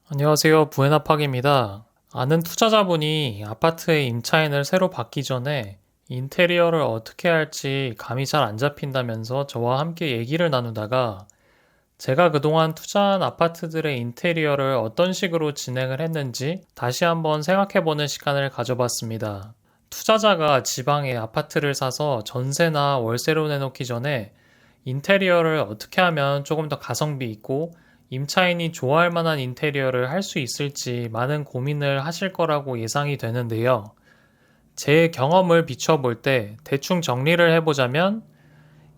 안녕하세요. 부에나팍입니다. 아는 투자자분이 아파트의 임차인을 새로 받기 전에 인테리어를 어떻게 할지 감이 잘 안 잡힌다면서 저와 함께 얘기를 나누다가 제가 그동안 투자한 아파트들의 인테리어를 어떤 식으로 진행을 했는지 다시 한번 생각해보는 시간을 가져봤습니다. 투자자가 지방에 아파트를 사서 전세나 월세로 내놓기 전에 인테리어를 어떻게 하면 조금 더 가성비 있고 임차인이 좋아할 만한 인테리어를 할 수 있을지 많은 고민을 하실 거라고 예상이 되는데요. 제 경험을 비춰볼 때 대충 정리를 해보자면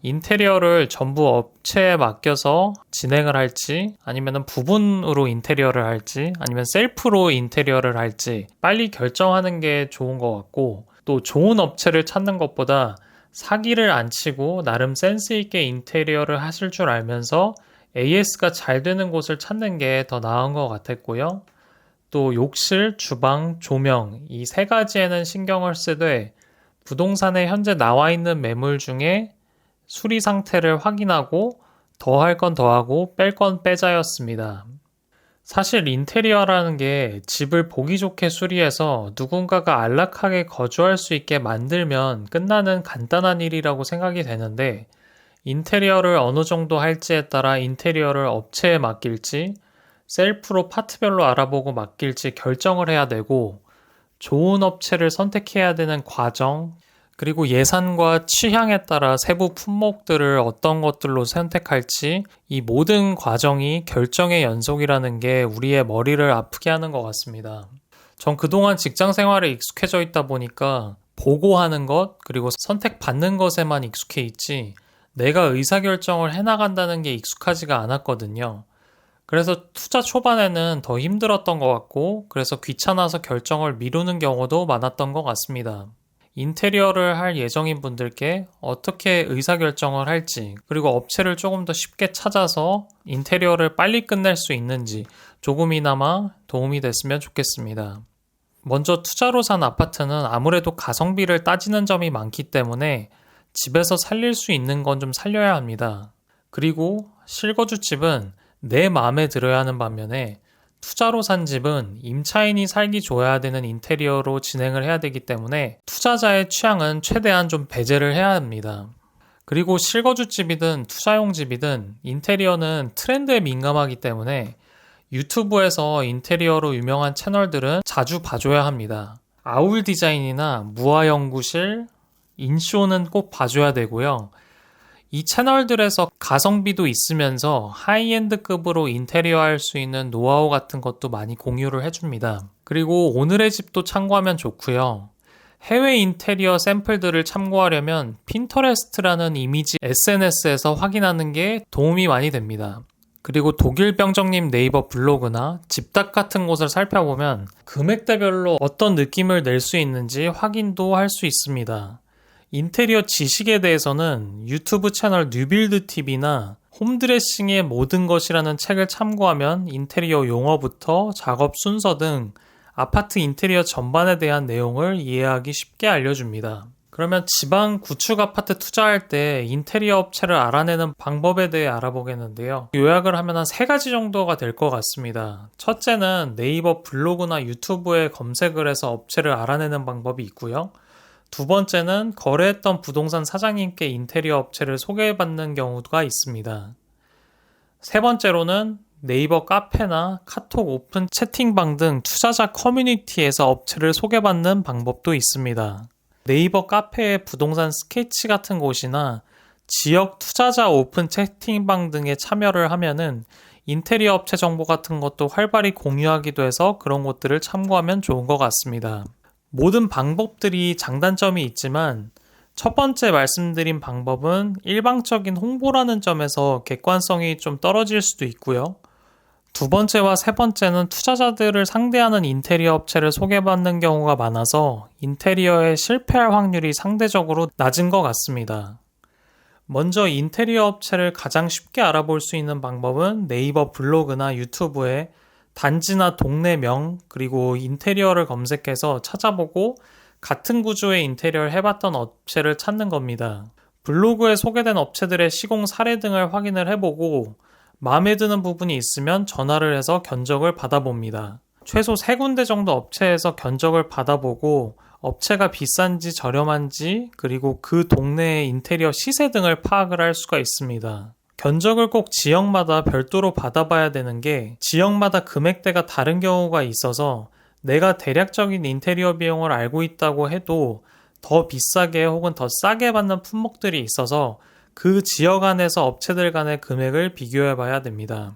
인테리어를 전부 업체에 맡겨서 진행을 할지 아니면 부분으로 인테리어를 할지 아니면 셀프로 인테리어를 할지 빨리 결정하는 게 좋은 것 같고 또 좋은 업체를 찾는 것보다 사기를 안 치고 나름 센스 있게 인테리어를 하실 줄 알면서 AS가 잘 되는 곳을 찾는 게 더 나은 것 같았고요. 또 욕실, 주방, 조명 이 세 가지에는 신경을 쓰되 부동산에 현재 나와 있는 매물 중에 수리 상태를 확인하고 더 할 건 더하고 뺄 건 빼자였습니다. 사실 인테리어라는 게 집을 보기 좋게 수리해서 누군가가 안락하게 거주할 수 있게 만들면 끝나는 간단한 일이라고 생각이 되는데 인테리어를 어느 정도 할지에 따라 인테리어를 업체에 맡길지 셀프로 파트별로 알아보고 맡길지 결정을 해야 되고 좋은 업체를 선택해야 되는 과정 그리고 예산과 취향에 따라 세부 품목들을 어떤 것들로 선택할지 이 모든 과정이 결정의 연속이라는 게 우리의 머리를 아프게 하는 것 같습니다. 전 그동안 직장 생활에 익숙해져 있다 보니까 보고하는 것 그리고 선택받는 것에만 익숙해 있지 내가 의사결정을 해나간다는 게 익숙하지가 않았거든요. 그래서 투자 초반에는 더 힘들었던 것 같고 그래서 귀찮아서 결정을 미루는 경우도 많았던 것 같습니다. 인테리어를 할 예정인 분들께 어떻게 의사결정을 할지 그리고 업체를 조금 더 쉽게 찾아서 인테리어를 빨리 끝낼 수 있는지 조금이나마 도움이 됐으면 좋겠습니다. 먼저 투자로 산 아파트는 아무래도 가성비를 따지는 점이 많기 때문에 집에서 살릴 수 있는 건 좀 살려야 합니다. 그리고 실거주집은 내 마음에 들어야 하는 반면에 투자로 산 집은 임차인이 살기 좋아야 되는 인테리어로 진행을 해야 되기 때문에 투자자의 취향은 최대한 좀 배제를 해야 합니다. 그리고 실거주집이든 투자용 집이든 인테리어는 트렌드에 민감하기 때문에 유튜브에서 인테리어로 유명한 채널들은 자주 봐줘야 합니다. 아울 디자인이나 무아연구실, 인쇼는 꼭 봐줘야 되고요. 이 채널들에서 가성비도 있으면서 하이엔드급으로 인테리어 할 수 있는 노하우 같은 것도 많이 공유를 해줍니다. 그리고 오늘의 집도 참고하면 좋고요. 해외 인테리어 샘플들을 참고하려면 핀터레스트라는 이미지 SNS에서 확인하는 게 도움이 많이 됩니다. 그리고 독일병정님 네이버 블로그나 집닥 같은 곳을 살펴보면 금액대별로 어떤 느낌을 낼 수 있는지 확인도 할 수 있습니다. 인테리어 지식에 대해서는 유튜브 채널 뉴빌드TV나 홈드레싱의 모든 것이라는 책을 참고하면 인테리어 용어부터 작업 순서 등 아파트 인테리어 전반에 대한 내용을 이해하기 쉽게 알려줍니다. 그러면 지방 구축 아파트 투자할 때 인테리어 업체를 알아내는 방법에 대해 알아보겠는데요. 요약을 하면 한 세 가지 정도가 될 것 같습니다. 첫째는 네이버 블로그나 유튜브에 검색을 해서 업체를 알아내는 방법이 있고요. 두 번째는 거래했던 부동산 사장님께 인테리어 업체를 소개받는 경우가 있습니다. 세 번째로는 네이버 카페나 카톡 오픈 채팅방 등 투자자 커뮤니티에서 업체를 소개받는 방법도 있습니다. 네이버 카페의 부동산 스케치 같은 곳이나 지역 투자자 오픈 채팅방 등에 참여를 하면은 인테리어 업체 정보 같은 것도 활발히 공유하기도 해서 그런 곳들을 참고하면 좋은 것 같습니다. 모든 방법들이 장단점이 있지만 첫 번째 말씀드린 방법은 일방적인 홍보라는 점에서 객관성이 좀 떨어질 수도 있고요. 두 번째와 세 번째는 투자자들을 상대하는 인테리어 업체를 소개받는 경우가 많아서 인테리어에 실패할 확률이 상대적으로 낮은 것 같습니다. 먼저 인테리어 업체를 가장 쉽게 알아볼 수 있는 방법은 네이버 블로그나 유튜브에 단지나 동네명 그리고 인테리어를 검색해서 찾아보고 같은 구조의 인테리어를 해봤던 업체를 찾는 겁니다. 블로그에 소개된 업체들의 시공 사례 등을 확인을 해보고 마음에 드는 부분이 있으면 전화를 해서 견적을 받아봅니다. 최소 3군데 정도 업체에서 견적을 받아보고 업체가 비싼지 저렴한지 그리고 그 동네의 인테리어 시세 등을 파악을 할 수가 있습니다. 견적을 꼭 지역마다 별도로 받아봐야 되는 게 지역마다 금액대가 다른 경우가 있어서 내가 대략적인 인테리어 비용을 알고 있다고 해도 더 비싸게 혹은 더 싸게 받는 품목들이 있어서 그 지역 안에서 업체들 간의 금액을 비교해 봐야 됩니다.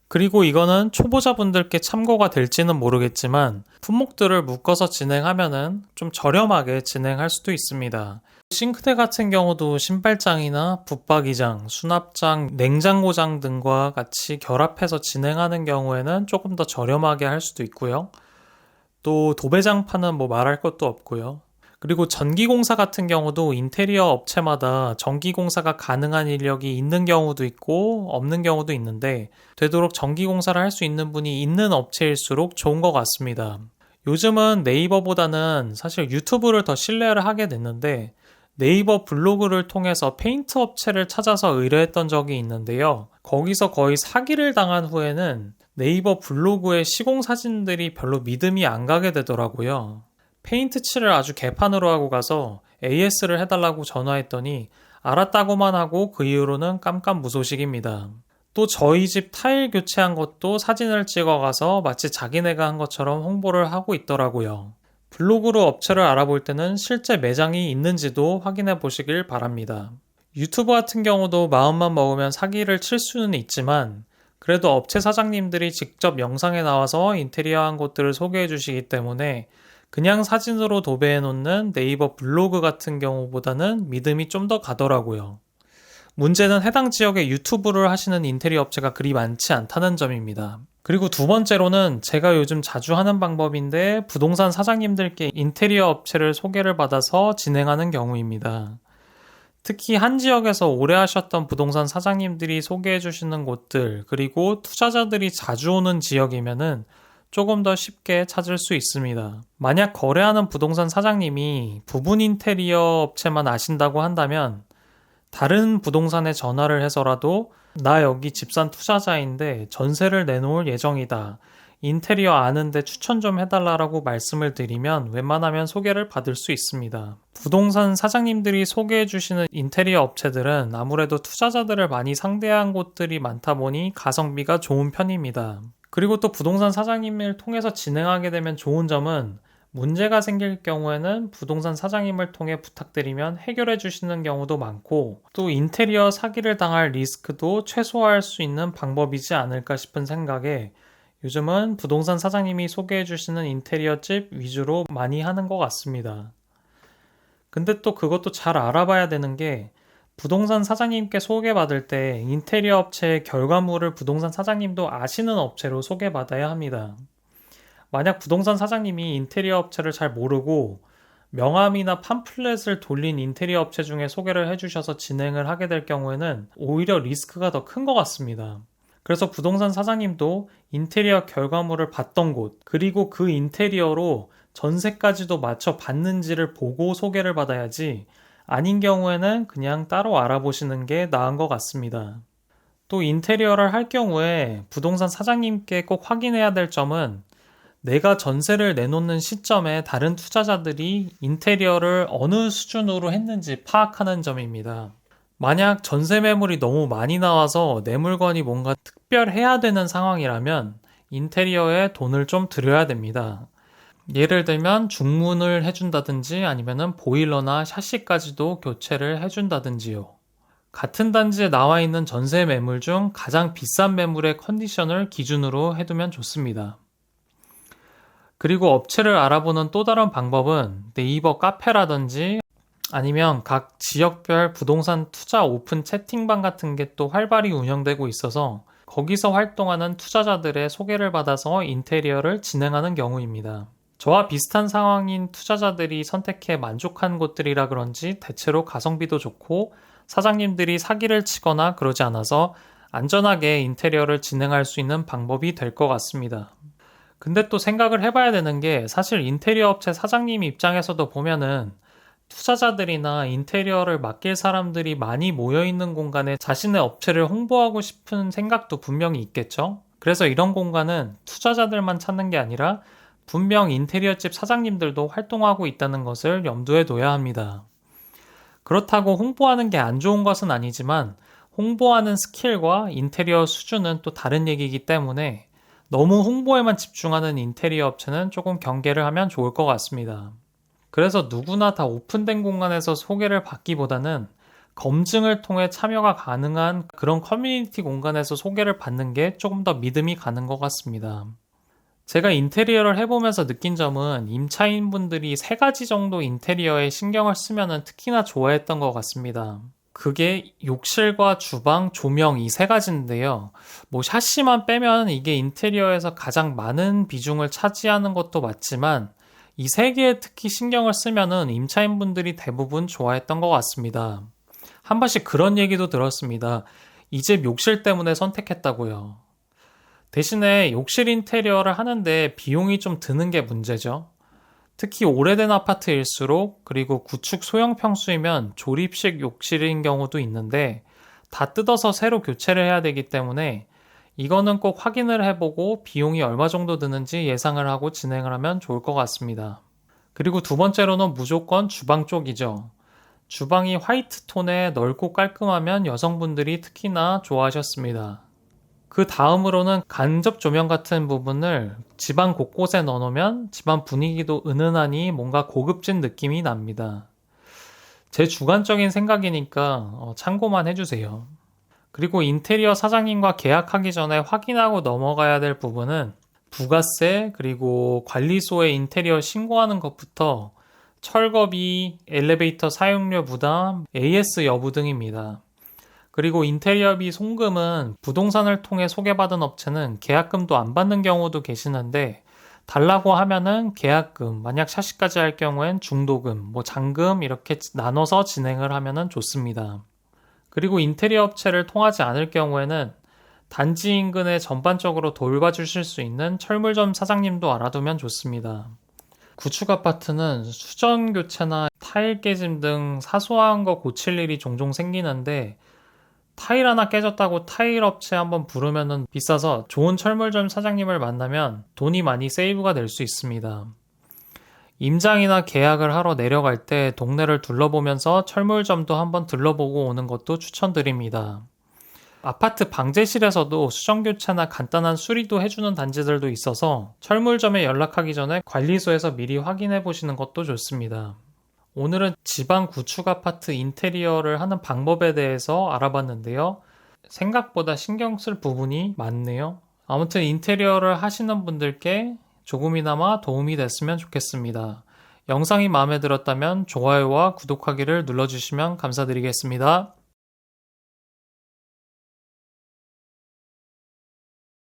그리고 이거는 초보자분들께 참고가 될지는 모르겠지만 품목들을 묶어서 진행하면은 좀 저렴하게 진행할 수도 있습니다. 싱크대 같은 경우도 신발장이나 붙박이장, 수납장, 냉장고장 등과 같이 결합해서 진행하는 경우에는 조금 더 저렴하게 할 수도 있고요. 또 도배장판은 뭐 말할 것도 없고요. 그리고 전기공사 같은 경우도 인테리어 업체마다 전기공사가 가능한 인력이 있는 경우도 있고 없는 경우도 있는데 되도록 전기공사를 할 수 있는 분이 있는 업체일수록 좋은 것 같습니다. 요즘은 네이버보다는 사실 유튜브를 더 신뢰를 하게 됐는데 네이버 블로그를 통해서 페인트 업체를 찾아서 의뢰했던 적이 있는데요. 거기서 거의 사기를 당한 후에는 네이버 블로그의 시공 사진들이 별로 믿음이 안 가게 되더라고요. 페인트 칠을 아주 개판으로 하고 가서 AS를 해달라고 전화했더니 알았다고만 하고 그 이후로는 깜깜무소식입니다. 또 저희 집 타일 교체한 것도 사진을 찍어가서 마치 자기네가 한 것처럼 홍보를 하고 있더라고요. 블로그로 업체를 알아볼 때는 실제 매장이 있는지도 확인해 보시길 바랍니다. 유튜브 같은 경우도 마음만 먹으면 사기를 칠 수는 있지만 그래도 업체 사장님들이 직접 영상에 나와서 인테리어 한 곳들을 소개해 주시기 때문에 그냥 사진으로 도배해 놓는 네이버 블로그 같은 경우보다는 믿음이 좀 더 가더라고요. 문제는 해당 지역에 유튜브를 하시는 인테리어 업체가 그리 많지 않다는 점입니다. 그리고 두 번째로는 제가 요즘 자주 하는 방법인데 부동산 사장님들께 인테리어 업체를 소개를 받아서 진행하는 경우입니다. 특히 한 지역에서 오래 하셨던 부동산 사장님들이 소개해 주시는 곳들 그리고 투자자들이 자주 오는 지역이면은 조금 더 쉽게 찾을 수 있습니다. 만약 거래하는 부동산 사장님이 부분 인테리어 업체만 아신다고 한다면 다른 부동산에 전화를 해서라도 나 여기 집산 투자자인데 전세를 내놓을 예정이다. 인테리어 아는데 추천 좀 해달라고 말씀을 드리면 웬만하면 소개를 받을 수 있습니다. 부동산 사장님들이 소개해 주시는 인테리어 업체들은 아무래도 투자자들을 많이 상대한 곳들이 많다 보니 가성비가 좋은 편입니다. 그리고 또 부동산 사장님을 통해서 진행하게 되면 좋은 점은 문제가 생길 경우에는 부동산 사장님을 통해 부탁드리면 해결해 주시는 경우도 많고 또 인테리어 사기를 당할 리스크도 최소화할 수 있는 방법이지 않을까 싶은 생각에 요즘은 부동산 사장님이 소개해 주시는 인테리어 집 위주로 많이 하는 것 같습니다. 근데 또 그것도 잘 알아봐야 되는 게 부동산 사장님께 소개받을 때 인테리어 업체의 결과물을 부동산 사장님도 아시는 업체로 소개받아야 합니다. 만약 부동산 사장님이 인테리어 업체를 잘 모르고 명함이나 팜플렛을 돌린 인테리어 업체 중에 소개를 해주셔서 진행을 하게 될 경우에는 오히려 리스크가 더 큰 것 같습니다. 그래서 부동산 사장님도 인테리어 결과물을 봤던 곳, 그리고 그 인테리어로 전세까지도 맞춰 받는지를 보고 소개를 받아야지 아닌 경우에는 그냥 따로 알아보시는 게 나은 것 같습니다. 또 인테리어를 할 경우에 부동산 사장님께 꼭 확인해야 될 점은 내가 전세를 내놓는 시점에 다른 투자자들이 인테리어를 어느 수준으로 했는지 파악하는 점입니다. 만약 전세 매물이 너무 많이 나와서 내 물건이 뭔가 특별해야 되는 상황이라면 인테리어에 돈을 좀 들여야 됩니다. 예를 들면 중문을 해준다든지 아니면 보일러나 샤시까지도 교체를 해준다든지요. 같은 단지에 나와 있는 전세 매물 중 가장 비싼 매물의 컨디션을 기준으로 해두면 좋습니다. 그리고 업체를 알아보는 또 다른 방법은 네이버 카페라든지 아니면 각 지역별 부동산 투자 오픈 채팅방 같은 게 또 활발히 운영되고 있어서 거기서 활동하는 투자자들의 소개를 받아서 인테리어를 진행하는 경우입니다. 저와 비슷한 상황인 투자자들이 선택해 만족한 곳들이라 그런지 대체로 가성비도 좋고 사장님들이 사기를 치거나 그러지 않아서 안전하게 인테리어를 진행할 수 있는 방법이 될 것 같습니다. 근데 또 생각을 해봐야 되는 게 사실 인테리어 업체 사장님 입장에서도 보면은 투자자들이나 인테리어를 맡길 사람들이 많이 모여있는 공간에 자신의 업체를 홍보하고 싶은 생각도 분명히 있겠죠? 그래서 이런 공간은 투자자들만 찾는 게 아니라 분명 인테리어집 사장님들도 활동하고 있다는 것을 염두에 둬야 합니다. 그렇다고 홍보하는 게 안 좋은 것은 아니지만 홍보하는 스킬과 인테리어 수준은 또 다른 얘기이기 때문에 너무 홍보에만 집중하는 인테리어 업체는 조금 경계를 하면 좋을 것 같습니다. 그래서 누구나 다 오픈된 공간에서 소개를 받기보다는 검증을 통해 참여가 가능한 그런 커뮤니티 공간에서 소개를 받는 게 조금 더 믿음이 가는 것 같습니다. 제가 인테리어를 해보면서 느낀 점은 임차인분들이 3가지 정도 인테리어에 신경을 쓰면 특히나 좋아했던 것 같습니다. 그게 욕실과 주방, 조명 이 3가지인데요. 뭐 샤시만 빼면 이게 인테리어에서 가장 많은 비중을 차지하는 것도 맞지만 이 3개에 특히 신경을 쓰면은 임차인분들이 대부분 좋아했던 것 같습니다. 한 번씩 그런 얘기도 들었습니다. 이 집 욕실 때문에 선택했다고요. 대신에 욕실 인테리어를 하는데 비용이 좀 드는 게 문제죠. 특히 오래된 아파트일수록 그리고 구축 소형 평수이면 조립식 욕실인 경우도 있는데 다 뜯어서 새로 교체를 해야 되기 때문에 이거는 꼭 확인을 해보고 비용이 얼마 정도 드는지 예상을 하고 진행을 하면 좋을 것 같습니다. 그리고 2번째로는 무조건 주방 쪽이죠. 주방이 화이트 톤에 넓고 깔끔하면 여성분들이 특히나 좋아하셨습니다. 그 다음으로는 간접 조명 같은 부분을 집안 곳곳에 넣어놓으면 집안 분위기도 은은하니 뭔가 고급진 느낌이 납니다. 제 주관적인 생각이니까 참고만 해주세요. 그리고 인테리어 사장님과 계약하기 전에 확인하고 넘어가야 될 부분은 부가세 그리고 관리소에 인테리어 신고하는 것부터 철거비, 엘리베이터 사용료 부담, AS 여부 등입니다. 그리고 인테리어비 송금은 부동산을 통해 소개받은 업체는 계약금도 안 받는 경우도 계시는데 달라고 하면은 계약금, 만약 샤시까지 할 경우엔 중도금, 잔금 이렇게 나눠서 진행을 하면은 좋습니다. 그리고 인테리어 업체를 통하지 않을 경우에는 단지 인근에 전반적으로 돌봐주실 수 있는 철물점 사장님도 알아두면 좋습니다. 구축 아파트는 수전 교체나 타일 깨짐 등 사소한 거 고칠 일이 종종 생기는데 타일 하나 깨졌다고 타일 업체 한번 부르면은 비싸서 좋은 철물점 사장님을 만나면 돈이 많이 세이브가 될 수 있습니다. 임장이나 계약을 하러 내려갈 때 동네를 둘러보면서 철물점도 한번 들러보고 오는 것도 추천드립니다. 아파트 방제실에서도 수정교체나 간단한 수리도 해주는 단지들도 있어서 철물점에 연락하기 전에 관리소에서 미리 확인해 보시는 것도 좋습니다. 오늘은 지방 구축 아파트 인테리어를 하는 방법에 대해서 알아봤는데요. 생각보다 신경 쓸 부분이 많네요. 아무튼 인테리어를 하시는 분들께 조금이나마 도움이 됐으면 좋겠습니다. 영상이 마음에 들었다면 좋아요와 구독하기를 눌러주시면 감사드리겠습니다.